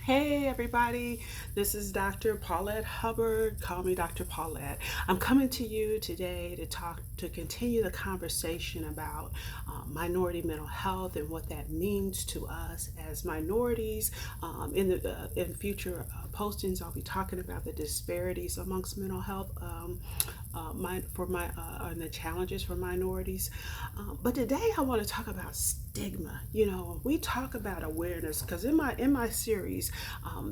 Hey everybody, this is Dr. Paulette Hubbard. Call me Dr. Paulette. I'm coming to you today to continue the conversation about minority mental health and what that means to us as minorities. In future postings, I'll be talking about the disparities amongst mental health. And the challenges for minorities. But today I want to talk about stigma. We talk about awareness because in my series,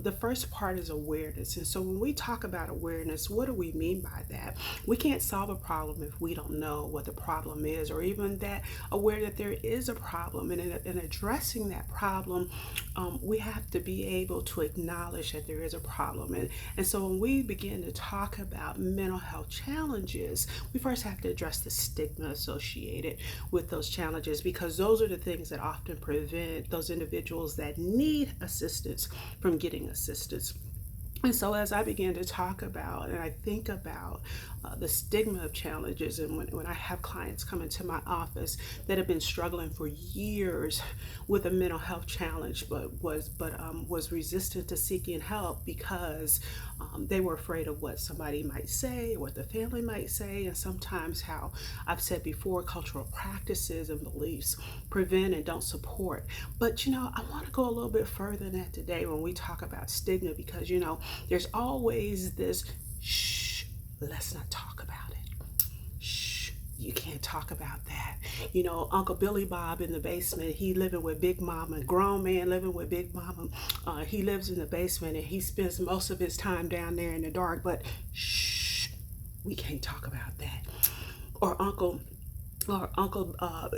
the first part is awareness. And so when we talk about awareness, what do we mean by that? We can't solve a problem if we don't know what the problem is, or even that aware that there is a problem. And in addressing that problem, we have to be able to acknowledge that there is a problem. And so when we begin to talk about mental health challenges, we first have to address the stigma associated with those challenges, because those are the things that often prevent those individuals that need assistance from getting assistance. And so as I began to talk about and I think about the stigma of challenges, and when I have clients come into my office that have been struggling for years with a mental health challenge, but was resistant to seeking help because they were afraid of what somebody might say, what the family might say, and sometimes how I've said before, cultural practices and beliefs prevent and don't support. But I want to go a little bit further than that today when we talk about stigma, because there's always this let's not talk about it. You can't talk about that. Uncle Billy Bob in the basement, he living with Big Mama, grown man living with Big Mama. He lives in the basement and he spends most of his time down there in the dark, but we can't talk about that. Or Uncle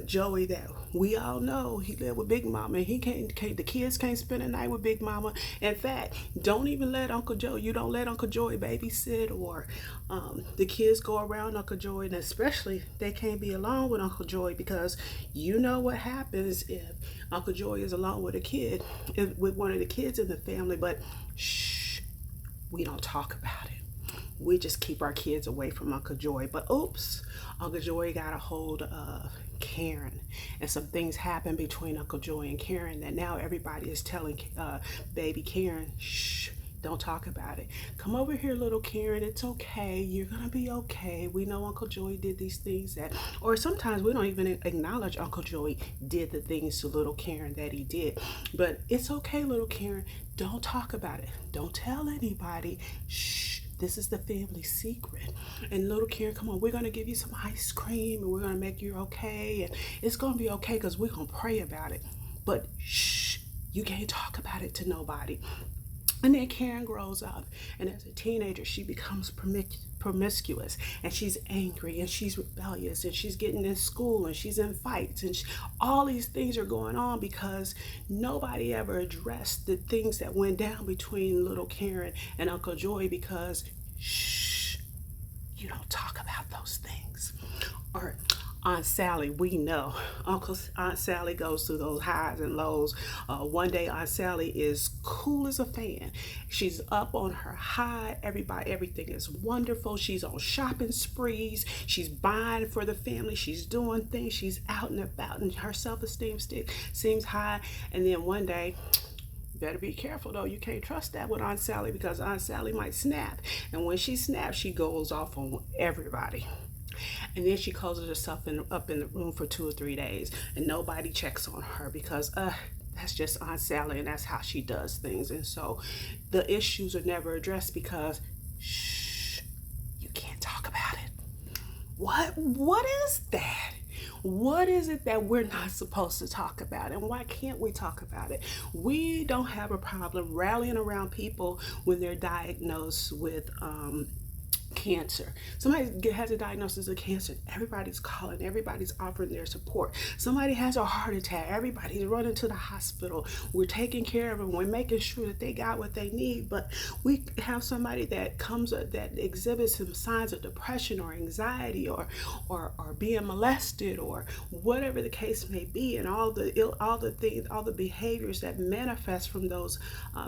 Joey, that we all know he lived with Big Mama, and he can't the kids can't spend a night with Big Mama. In fact, don't even let Uncle Joey, you don't let Uncle Joey babysit, or the kids go around Uncle Joey, and especially they can't be alone with Uncle Joey, because you know what happens if Uncle Joey is alone with a kid, with one of the kids in the family. But we don't talk about it. We just keep our kids away from Uncle Joy. But oops, Uncle Joy got a hold of Karen, and some things happened between Uncle Joy and Karen that now everybody is telling baby Karen, don't talk about it. Come over here, little Karen. It's okay. You're going to be okay. We know Uncle Joey did these things or sometimes we don't even acknowledge Uncle Joey did the things to little Karen that he did. But it's okay, little Karen. Don't talk about it. Don't tell anybody. This is the family secret. And little Karen, come on, we're going to give you some ice cream and we're going to make you okay. And it's going to be okay because we're going to pray about it. But you can't talk about it to nobody. And then Karen grows up, and as a teenager, she becomes promiscuous, and she's angry, and she's rebellious, and she's getting in school, and she's in fights, and all these things are going on because nobody ever addressed the things that went down between little Karen and Uncle Joy, because you don't talk about those things. Or Aunt Sally, we know Aunt Sally goes through those highs and lows. One day Aunt Sally is cool as a fan. She's up on her high. Everything is wonderful. She's on shopping sprees. She's buying for the family. She's doing things. She's out and about, and her self-esteem seems high. And then one day, better be careful though. You can't trust that with Aunt Sally, because Aunt Sally might snap. And when she snaps, she goes off on everybody. And then she closes herself up in the room for 2 or 3 days, and nobody checks on her, because that's just Aunt Sally, and that's how she does things. And so the issues are never addressed because you can't talk about it. What is that? What is it that we're not supposed to talk about, and why can't we talk about it? We don't have a problem rallying around people when they're diagnosed with cancer. Somebody has a diagnosis of cancer. Everybody's calling. Everybody's offering their support. Somebody has a heart attack. Everybody's running to the hospital. We're taking care of them. We're making sure that they got what they need. But we have somebody that exhibits some signs of depression or anxiety, or being molested, or whatever the case may be, and all the behaviors that manifest from those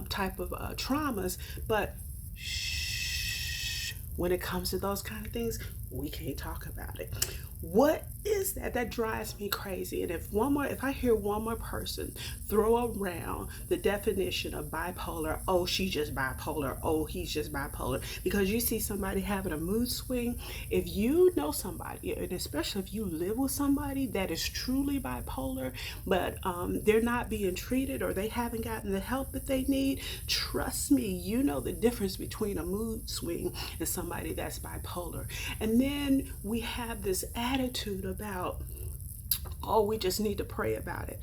type of traumas. But when it comes to those kind of things, we can't talk about it. What is that? That drives me crazy. And if I hear one more person throw around the definition of bipolar, oh, she's just bipolar, oh, he's just bipolar, because you see somebody having a mood swing, if you know somebody, and especially if you live with somebody that is truly bipolar, but they're not being treated or they haven't gotten the help that they need, trust me, you know the difference between a mood swing and somebody that's bipolar. And then we have this attitude about, oh, we just need to pray about it.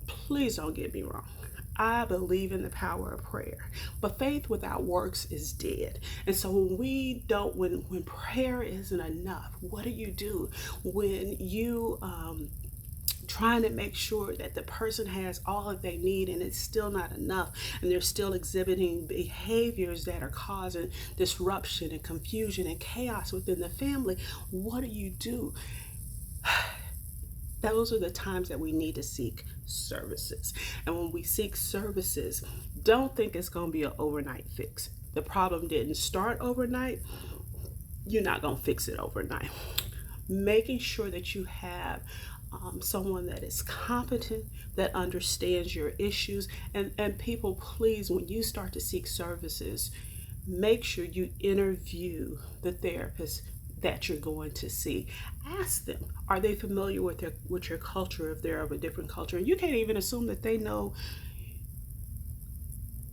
Please don't get me wrong. I believe in the power of prayer, but faith without works is dead. And so when prayer isn't enough, what do? When you trying to make sure that the person has all that they need and it's still not enough, and they're still exhibiting behaviors that are causing disruption and confusion and chaos within the family, what do? Those are the times that we need to seek services. And when we seek services, don't think it's going to be an overnight fix. The problem didn't start overnight. You're not going to fix it overnight. Making sure that you have someone that is competent, that understands your issues. And people, please, when you start to seek services, make sure you interview the therapist that you're going to see. Ask them, are they familiar with your culture if they're of a different culture? And you can't even assume that they know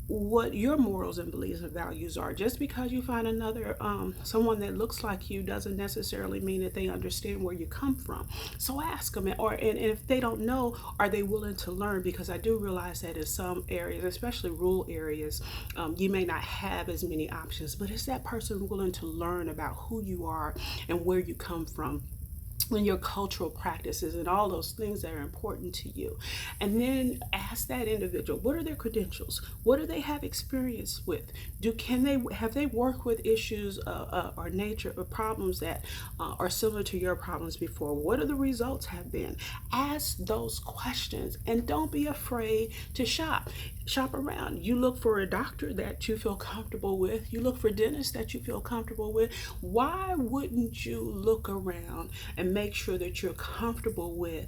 what your morals and beliefs and values are. Just because you find another someone that looks like you doesn't necessarily mean that they understand where you come from. So ask them, and if they don't know, are they willing to learn? Because I do realize that in some areas, especially rural areas, you may not have as many options, but is that person willing to learn about who you are and where you come from, and your cultural practices and all those things that are important to you? And then ask that individual, what are their credentials? What do they have experience with? Have they worked with issues or nature or problems that are similar to your problems before? What are the results have been? Ask those questions, and don't be afraid to shop around. You look for a doctor that you feel comfortable with. You look for dentists that you feel comfortable with. Why wouldn't you look around and make sure that you're comfortable with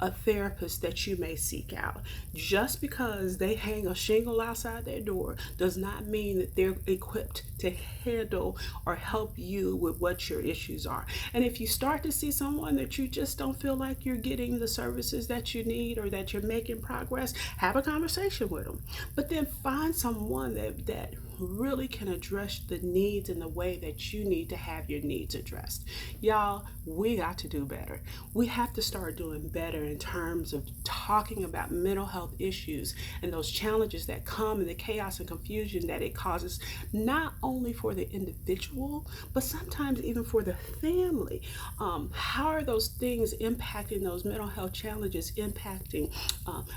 a therapist that you may seek out? Just because they hang a shingle outside their door does not mean that they're equipped to handle or help you with what your issues are. And if you start to see someone that you just don't feel like you're getting the services that you need or that you're making progress, have a conversation with them. But then find someone that really can address the needs in the way that you need to have your needs addressed. Y'all, we got to do better. We have to start doing better in terms of talking about mental health issues and those challenges that come and the chaos and confusion that it causes, not only for the individual, but sometimes even for the family. How are those things impacting, those mental health challenges impacting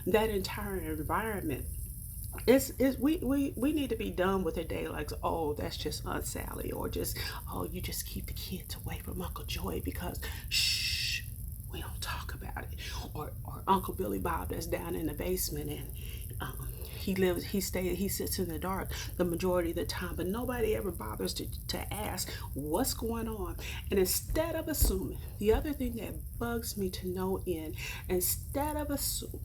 that entire environment? We need to be done with a day like, oh, that's just Aunt Sally, or just, oh, you just keep the kids away from Uncle Joy because shh, we don't talk about it, or Uncle Billy Bob that's down in the basement, and he sits in the dark the majority of the time, but nobody ever bothers to ask what's going on. And instead of assuming, the other thing that bugs me to no end, instead of assuming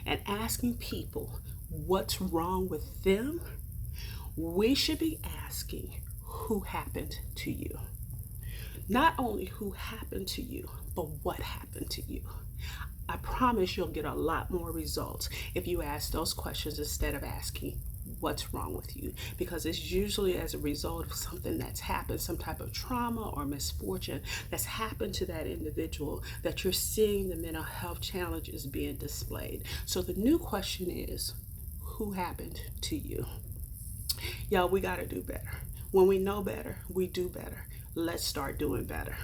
and asking people what's wrong with them, we should be asking who happened to you. Not only who happened to you, but what happened to you. I promise you'll get a lot more results if you ask those questions instead of asking what's wrong with you, because it's usually as a result of something that's happened, some type of trauma or misfortune that's happened to that individual, that you're seeing the mental health challenges being displayed. So the new question is, who happened to you? Y'all, we got to do better. When we know better, we do better. Let's start doing better.